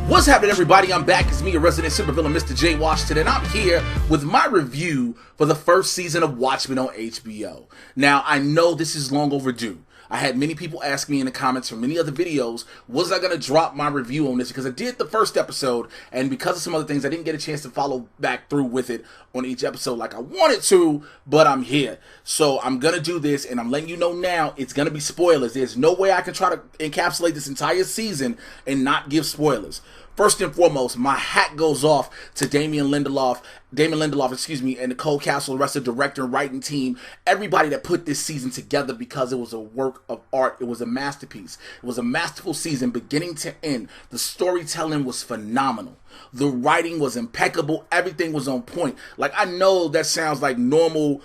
What's happening, everybody? I'm back. It's me, your resident supervillain, Mr. J. Washington, and I'm here with my review for the first season of Watchmen on HBO. Now, I know this is long overdue. I had many people ask me in the comments from many other videos, was I going to drop my review on this? Because I did the first episode, and because of some other things, I didn't get a chance to follow back through with it on each episode like I wanted to, but I'm here. So I'm going to do this, and I'm letting you know now, it's going to be spoilers. There's no way I can try to encapsulate this entire season and not give spoilers. First and foremost, my hat goes off to Damon Lindelof, and the Cole Castle, the rest of the director and writing team, everybody that put this season together, because it was a work of art. It was a masterpiece. It was a masterful season, beginning to end. The storytelling was phenomenal. The writing was impeccable. Everything was on point. Like, I know that sounds like normal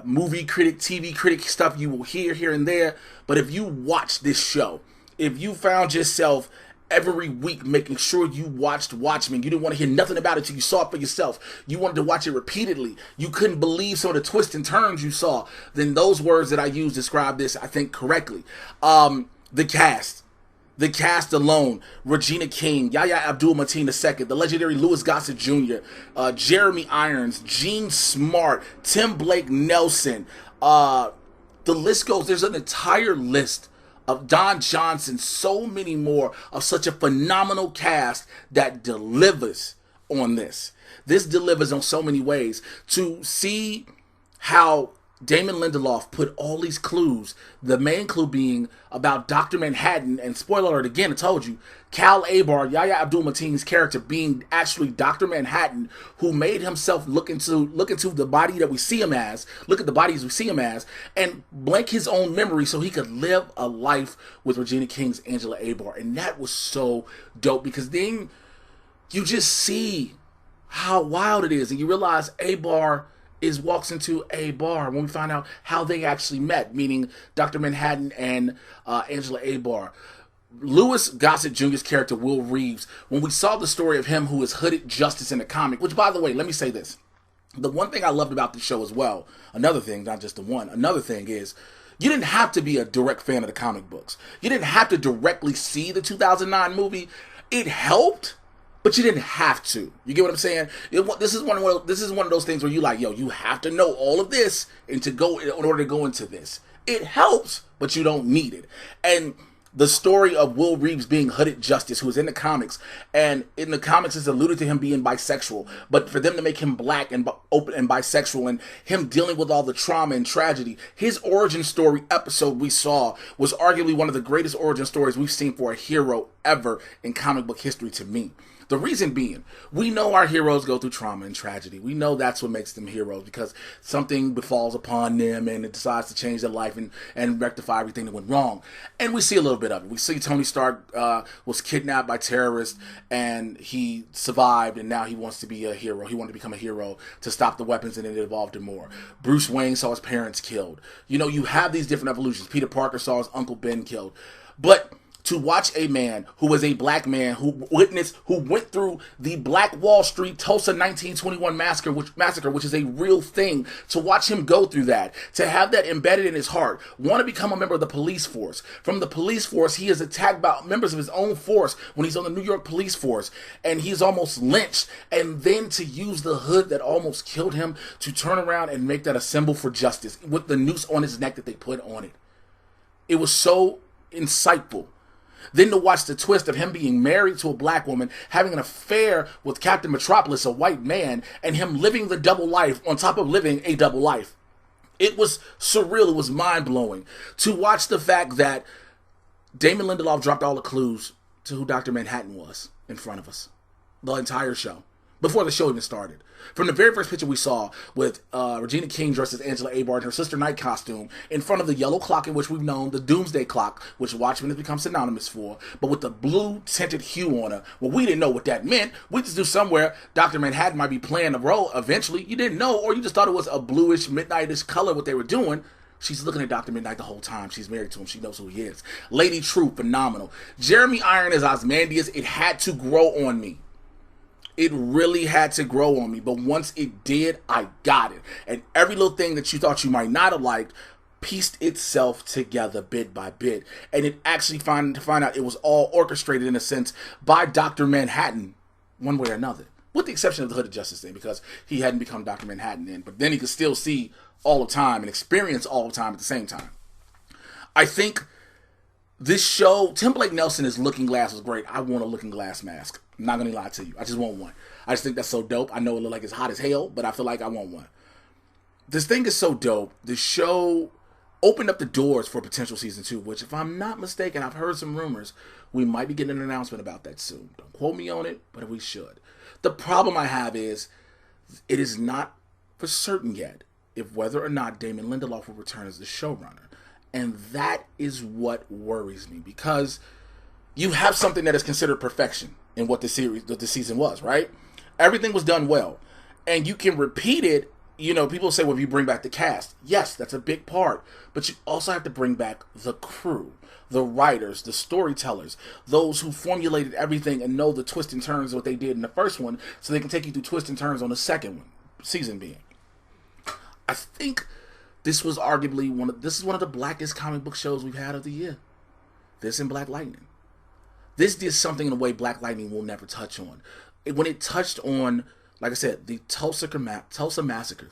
movie critic, TV critic stuff you will hear here and there, but if you watch this show, if you found yourself every week making sure you watched Watchmen, you didn't want to hear nothing about it till you saw it for yourself, you wanted to watch it repeatedly, you couldn't believe some of the twists and turns you saw, then those words that I use describe this, I think, correctly. The cast alone: Regina King, Yahya Abdul-Mateen II, the legendary Louis Gossett Jr., Jeremy Irons, Gene Smart, Tim Blake Nelson, the list goes. There's an entire list of Don Johnson, so many more, of such a phenomenal cast that delivers on this. This delivers on so many ways. To see how Damon Lindelof put all these clues, the main clue being about Dr. Manhattan, and spoiler alert again, I told you, Cal Abar, Yahya Abdul-Mateen's character, being actually Dr. Manhattan, who made himself look into the body that we see him as, look at the bodies we see him as, and blank his own memory so he could live a life with Regina King's Angela Abar. And that was so dope, because then you just see how wild it is, and you realize Abar walks into a bar when we find out how they actually met, meaning Dr. Manhattan and Angela Abar. Louis Gossett Jr.'s character, Will Reeves, when we saw the story of him who is hooded justice in the comic, which, by the way, let me say this. The one thing I loved about the show as well, another thing, not just the one, another thing is, you didn't have to be a direct fan of the comic books. You didn't have to directly see the 2009 movie. It helped, but you didn't have to. You get what I'm saying? This is one of those things where you like, yo, you have to know all of this in order to go into this. It helps, but you don't need it. And the story of Will Reeves being hooded justice, who is in the comics, and in the comics it's alluded to him being bisexual, but for them to make him black and open and bisexual, and him dealing with all the trauma and tragedy, his origin story episode we saw was arguably one of the greatest origin stories we've seen for a hero ever in comic book history to me. The reason being, we know our heroes go through trauma and tragedy. We know that's what makes them heroes, because something befalls upon them and it decides to change their life and rectify everything that went wrong. And we see a little bit of it. We see Tony Stark was kidnapped by terrorists, and he survived, and now he wants to be a hero. He wanted to become a hero to stop the weapons, and it evolved him more. Bruce Wayne saw his parents killed. You know, you have these different evolutions. Peter Parker saw his Uncle Ben killed. But to watch a man who was a black man who went through the Black Wall Street Tulsa 1921 massacre, which is a real thing, to watch him go through that, to have that embedded in his heart, want to become a member of the police force. From the police force, he is attacked by members of his own force when he's on the New York police force, and he's almost lynched, and then to use the hood that almost killed him to turn around and make that a symbol for justice with the noose on his neck that they put on it. It was so insightful. Then to watch the twist of him being married to a black woman, having an affair with Captain Metropolis, a white man, and him living the double life on top of living a double life. It was surreal. It was mind-blowing. To watch the fact that Damon Lindelof dropped all the clues to who Dr. Manhattan was in front of us. The entire show. Before the show even started. From the very first picture we saw with Regina King dressed as Angela Abar in her Sister Night costume, in front of the yellow clock in which we've known, the Doomsday Clock, which Watchmen has become synonymous for, but with the blue tinted hue on her. Well, we didn't know what that meant. We just knew somewhere Dr. Manhattan might be playing a role eventually. You didn't know, or you just thought it was a bluish, midnightish color what they were doing. She's looking at Dr. Midnight the whole time. She's married to him. She knows who he is. Lady True, phenomenal. Jeremy Irons as Ozymandias, it had to grow on me. It really had to grow on me, but once it did, I got it. And every little thing that you thought you might not have liked, pieced itself together bit by bit, and it actually find out it was all orchestrated in a sense by Dr. Manhattan, one way or another, with the exception of the Hooded Justice thing, because he hadn't become Dr. Manhattan then, but then he could still see all the time and experience all the time at the same time. I think this show, Tim Blake Nelson's Looking Glass was great. I want a Looking Glass mask. I'm not gonna lie to you. I just want one. I just think that's so dope. I know it look like it's hot as hell, but I feel like I want one. This thing is so dope. The show opened up the doors for potential season 2, which, if I'm not mistaken, I've heard some rumors, we might be getting an announcement about that soon. Don't quote me on it, but we should. The problem I have is, it is not for certain yet if whether or not Damon Lindelof will return as the showrunner. And that is what worries me, because you have something that is considered perfection in what the season was, right? Everything was done well. And you can repeat it. You know, people say, well, if you bring back the cast, yes, that's a big part. But you also have to bring back the crew, the writers, the storytellers, those who formulated everything and know the twists and turns of what they did in the first one, so they can take you through twists and turns on the second one, season being. I think this was arguably one of the blackest comic book shows we've had of the year. This and Black Lightning. This did something in a way Black Lightning will never touch on. When it touched on, like I said, the Tulsa Massacre,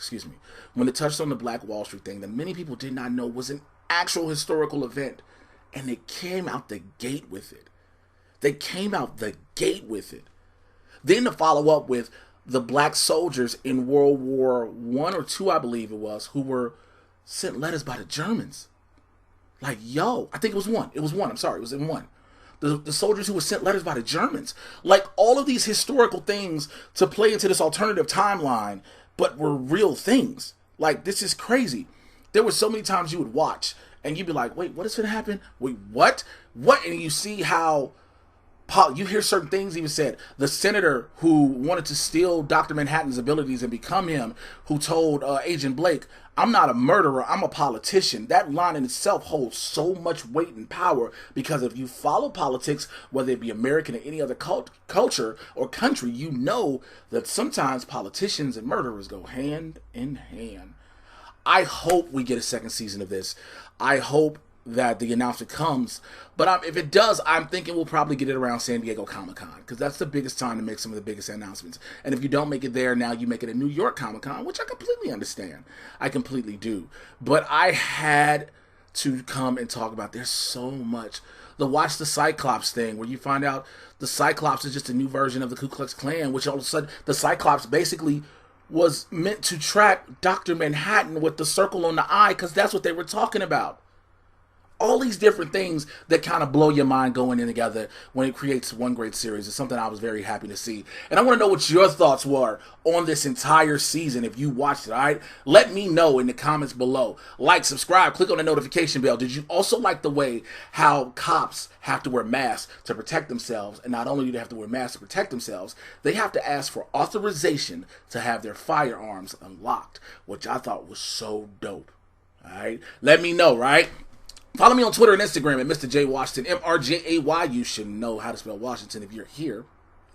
when it touched on the Black Wall Street thing that many people did not know was an actual historical event, and they came out the gate with it. Then to follow up with the black soldiers in World War I or II, I believe it was, who were sent letters by the Germans. Like, yo, I think it was one. It was in one. The soldiers who were sent letters by the Germans. Like, all of these historical things to play into this alternative timeline, but were real things. Like, this is crazy. There were so many times you would watch, and you'd be like, wait, what is going to happen? Wait, what? What? And you see how you hear certain things even said. The senator who wanted to steal Dr. Manhattan's abilities and become him, who told Agent Blake, I'm not a murderer, I'm a politician. That line in itself holds so much weight and power, because if you follow politics, whether it be American or any other culture or country, you know that sometimes politicians and murderers go hand in hand. I hope we get a second season of this. I hope that the announcement comes, but if it does, I'm thinking we'll probably get it around San Diego Comic-Con, because that's the biggest time to make some of the biggest announcements. And if you don't make it there, now you make it at New York Comic-Con, which I completely understand. I completely do. But I had to come and talk about, there's so much. Watch the Cyclops thing, where you find out the Cyclops is just a new version of the Ku Klux Klan, which all of a sudden the Cyclops basically was meant to track Dr. Manhattan with the circle on the eye, because that's what they were talking about. All these different things that kind of blow your mind going in together when it creates one great series is something I was very happy to see. And I want to know what your thoughts were on this entire season if you watched it, all right? Let me know in the comments below. Like, subscribe, click on the notification bell. Did you also like the way how cops have to wear masks to protect themselves? And not only do they have to wear masks to protect themselves, they have to ask for authorization to have their firearms unlocked, which I thought was so dope. All right? Let me know, right? Follow me on Twitter and Instagram at Mr. J Washington, MRJAY. You should know how to spell Washington if you're here.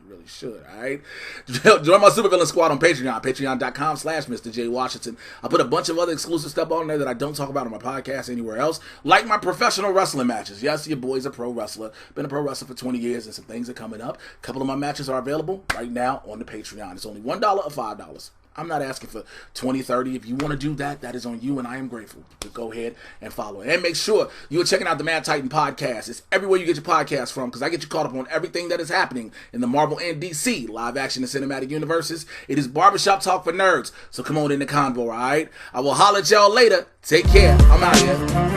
You really should, all right? Join my supervillain squad on Patreon, patreon.com/Mr. J Washington. I put a bunch of other exclusive stuff on there that I don't talk about on my podcast anywhere else, like my professional wrestling matches. Yes, your boy's a pro wrestler. Been a pro wrestler for 20 years, and some things are coming up. A couple of my matches are available right now on the Patreon. It's only $1 or $5. I'm not asking for 20, 30. If you want to do that, that is on you, and I am grateful. To go ahead and follow it. And make sure you're checking out the Mad Titan podcast. It's everywhere you get your podcast from, because I get you caught up on everything that is happening in the Marvel and DC live action and cinematic universes. It is barbershop talk for nerds, so come on in the convo, all right? I will holler at y'all later. Take care. I'm out here.